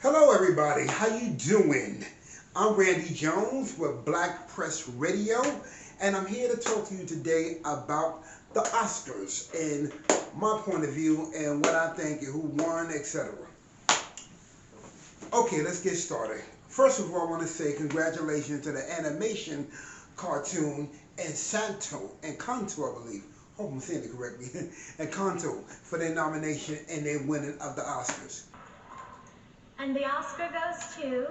Hello everybody, how you doing? I'm Randy Jones with Black Press Radio, and I'm here to talk to you today about the Oscars and my point of view and what I think and who won, etc. Okay, let's get started. First of all, I want to say congratulations to the animation cartoon and Kanto, I believe. Hope I'm saying it correctly. And Kanto for their nomination and their winning of the Oscars. And the Oscar goes to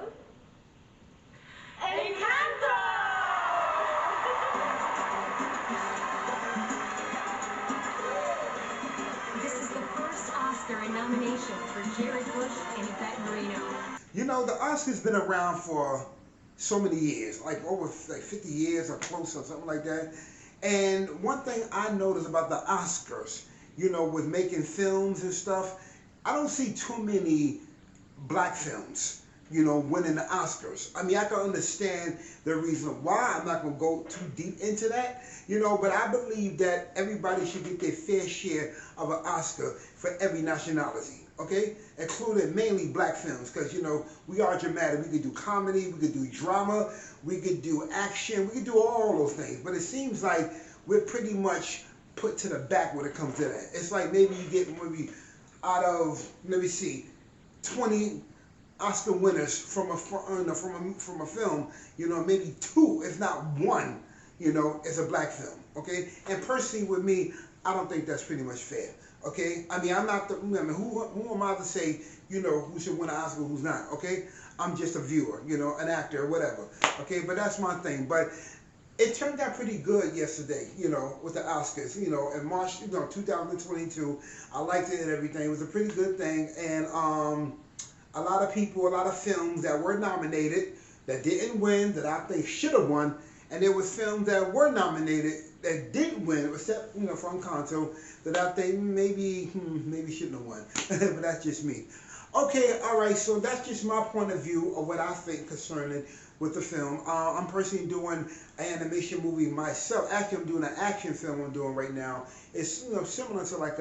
Encanto! This is the first Oscar nomination for Jared Bush and Yvette Marino. You know, the Oscars been around for so many years, like over like 50 years or close or something like that. And one thing I noticed about the Oscars, with making films and stuff, I don't see too many black films, winning the Oscars. I mean, I can understand the reason why. I'm not going to go too deep into that, but I believe that everybody should get their fair share of an Oscar for every nationality, okay? Including mainly black films, because, we are dramatic. We could do comedy, we could do drama, we could do action, we could do all those things. But it seems like we're pretty much put to the back when it comes to that. It's like maybe you get maybe out of, let me see, 20 Oscar winners from a film, maybe two, if not one, is a black film, okay? And personally, with me, I don't think that's pretty much fair, okay? I mean, I'm not the, who am I to say, who should win an Oscar, who's not, okay? I'm just a viewer, an actor or whatever, okay? But that's my thing. But it turned out pretty good yesterday, with the Oscars, in March, 2022. I liked it and everything. It was a pretty good thing. And a lot of people, a lot of films that were nominated that didn't win, that I think should have won. And there was films that were nominated that didn't win, except, from Kanto, that I think maybe shouldn't have won. But that's just me. Okay, all right, so that's just my point of view of what I think concerning with the film. I'm personally doing an animation movie myself. Actually, I'm doing an action film I'm doing right now. It's similar to like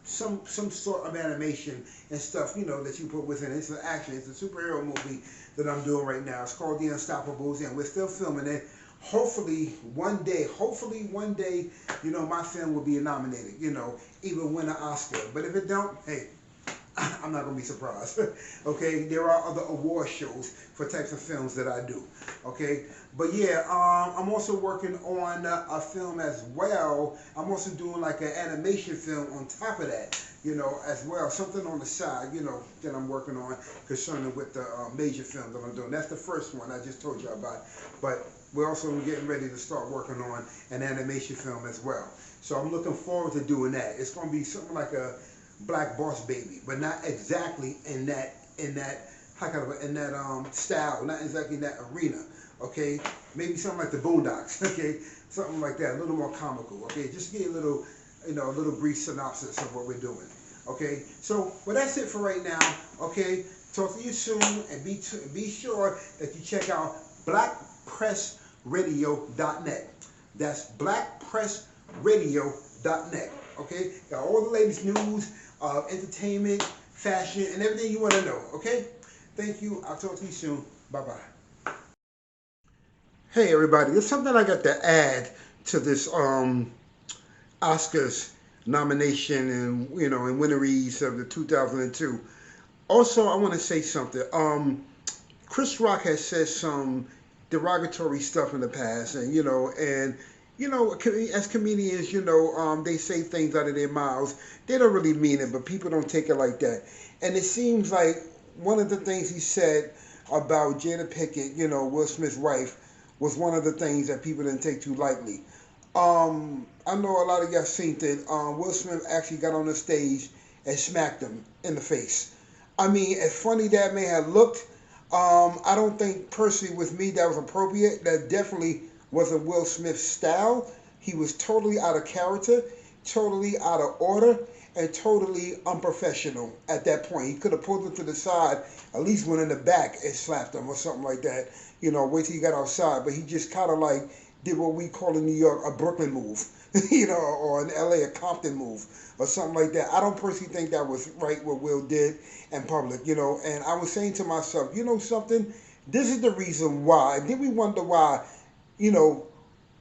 some sort of animation and stuff, that you put within it. It's an action. It's a superhero movie that I'm doing right now. It's called The Unstoppables, and we're still filming it. Hopefully one day, my film will be nominated, even win an Oscar. But if it don't, hey, I'm not going to be surprised. Okay, there are other award shows for types of films that I do. Okay, but yeah, I'm also working on a film as well. I'm also doing like an animation film on top of that, as well. Something on the side, that I'm working on concerning with the major film that I'm doing. That's the first one I just told you about. But we're also getting ready to start working on an animation film as well. So I'm looking forward to doing that. It's going to be something like a Black Boss Baby, but not exactly in that style, not exactly in that arena. Okay, maybe something like the Boondocks. Okay, something like that, a little more comical. Okay, just give you a little brief synopsis of what we're doing. Okay, so well, that's it for right now. Okay, talk to you soon, and be sure that you check out blackpressradio.net. That's blackpressradio.net. Okay, got all the latest news, entertainment, fashion, and everything you want to know. Okay, thank you. I'll talk to you soon. Bye bye. Hey everybody, there's something I got to add to this Oscars nomination and and winneries of the 2002. Also, I want to say something. Chris Rock has said some derogatory stuff in the past, and as comedians, they say things out of their mouths. They don't really mean it, but people don't take it like that. And it seems like one of the things he said about Jada Pinkett, Will Smith's wife, was one of the things that people didn't take too lightly. I know a lot of y'all seen that Will Smith actually got on the stage and smacked him in the face. I mean, as funny that may have looked, I don't think personally with me that was appropriate. That definitely wasn't Will Smith's style. He was totally out of character, totally out of order, and totally unprofessional at that point. He could have pulled him to the side, at least went in the back and slapped him or something like that. Wait till he got outside. But he just kind of like did what we call in New York a Brooklyn move. or an LA or Compton move or something like that. I don't personally think that was right what Will did in public, and I was saying to myself, something, this is the reason why. And then we wonder why, you know,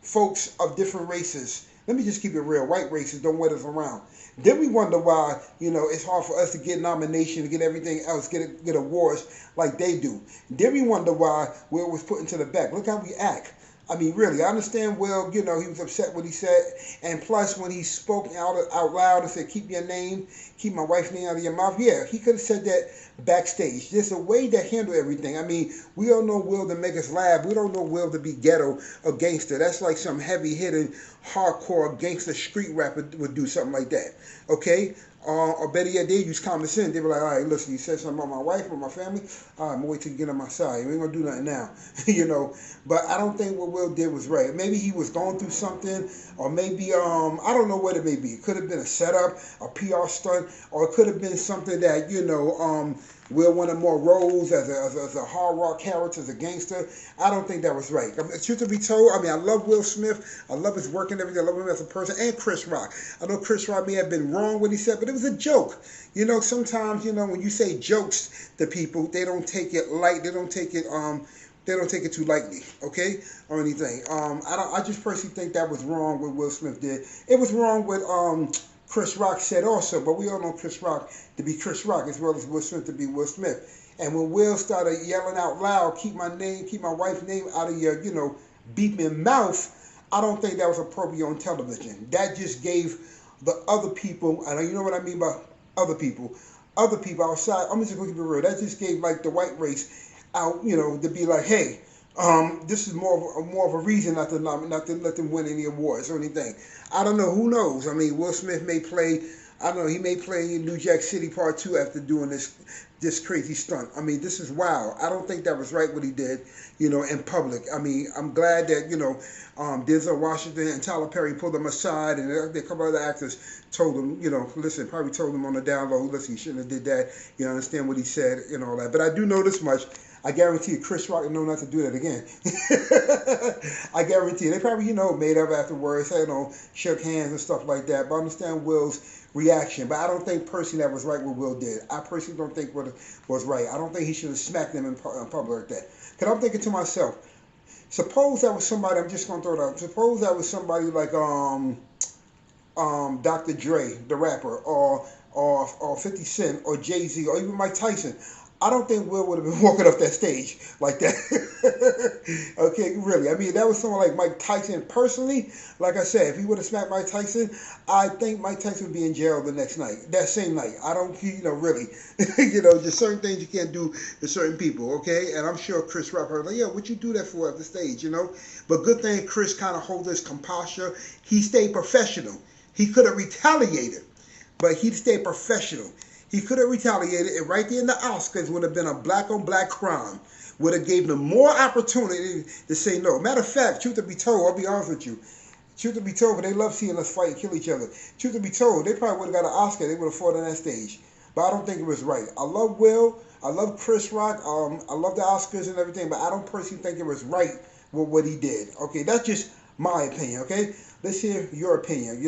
folks of different races, let me just keep it real, white races don't wear us around. Then we wonder why, it's hard for us to get nominations, to get everything else, get awards like they do. Then we wonder why Will was put into the back. Look how we act. I mean, really, I understand Will, he was upset what he said. And plus, when he spoke out loud and said, keep your name, keep my wife's name out of your mouth, yeah, he could have said that backstage. There's a way to handle everything. I mean, we all know Will to make us laugh. We don't know Will to be ghetto or gangster. That's like some heavy-hitting, hardcore gangster street rapper would do something like that, okay? Or better yet, they use common sense. They were like, all right, listen, you said something about my wife or my family. All right, I'm going to wait till you get on my side. We ain't going to do nothing now, But I don't think what Will did was right. Maybe he was going through something, or maybe, I don't know what it may be. It could have been a setup, a PR stunt, or it could have been something that, Will wanted more roles as a hard rock character, as a gangster. I don't think that was right. I mean, truth to be told, I love Will Smith. I love his work and everything. I love him as a person, and Chris Rock. I know Chris Rock may have been wrong what he said, but it was a joke. Sometimes, when you say jokes to people, they don't take it light. They don't take it too lightly, okay, or anything. I just personally think that was wrong what Will Smith did. It was wrong what Chris Rock said also, but we all know Chris Rock to be Chris Rock as well as Will Smith to be Will Smith. And when Will started yelling out loud, keep my wife's name out of your, beeping mouth, I don't think that was appropriate on television. That just gave the other people, and you know what I mean by other people outside, I'm just going to keep it real, that just gave like the white race out, to be like, hey, this is more of a reason not to let them win any awards or anything. I don't know. Who knows? I mean, Will Smith may play. I don't know. He may play in New Jack City Part 2 after doing this crazy stunt. I mean, this is wild. I don't think that was right what he did, in public. I mean, I'm glad that Denzel Washington and Tyler Perry pulled him aside, and a couple other actors told him, listen, probably told him on the down low, listen, you shouldn't have did that. You understand what he said and all that. But I do know this much. I guarantee you, Chris Rock know not to do that again. I guarantee you. They probably, made up afterwards, shook hands and stuff like that. But I understand Will's reaction. But I don't think personally that was right what Will did. I personally don't think what was right. I don't think he should have smacked them in public like that. Because I'm thinking to myself, suppose that was somebody, I'm just going to throw it out. Suppose that was somebody like Dr. Dre, the rapper, or 50 Cent, or Jay-Z, or even Mike Tyson. I don't think Will would have been walking up that stage like that. Okay, really. I mean, that was someone like Mike Tyson personally. Like I said, if he would have smacked Mike Tyson, I think Mike Tyson would be in jail the next night, that same night. I don't, really. Just certain things you can't do to certain people, okay? And I'm sure Chris Rock heard, like, yeah, what you do that for at the stage, But good thing Chris kind of hold his composure. He stayed professional. He could have retaliated, but he stayed professional. He could have retaliated, and right there in the Oscars would have been a black-on-black crime. Would have gave them more opportunity to say no. Matter of fact, truth to be told, I'll be honest with you. Truth to be told, but they love seeing us fight and kill each other. Truth to be told, they probably would have got an Oscar. They would have fought on that stage. But I don't think it was right. I love Will. I love Chris Rock. I love the Oscars and everything, but I don't personally think it was right with what he did. Okay, that's just my opinion, okay? Let's hear your opinion,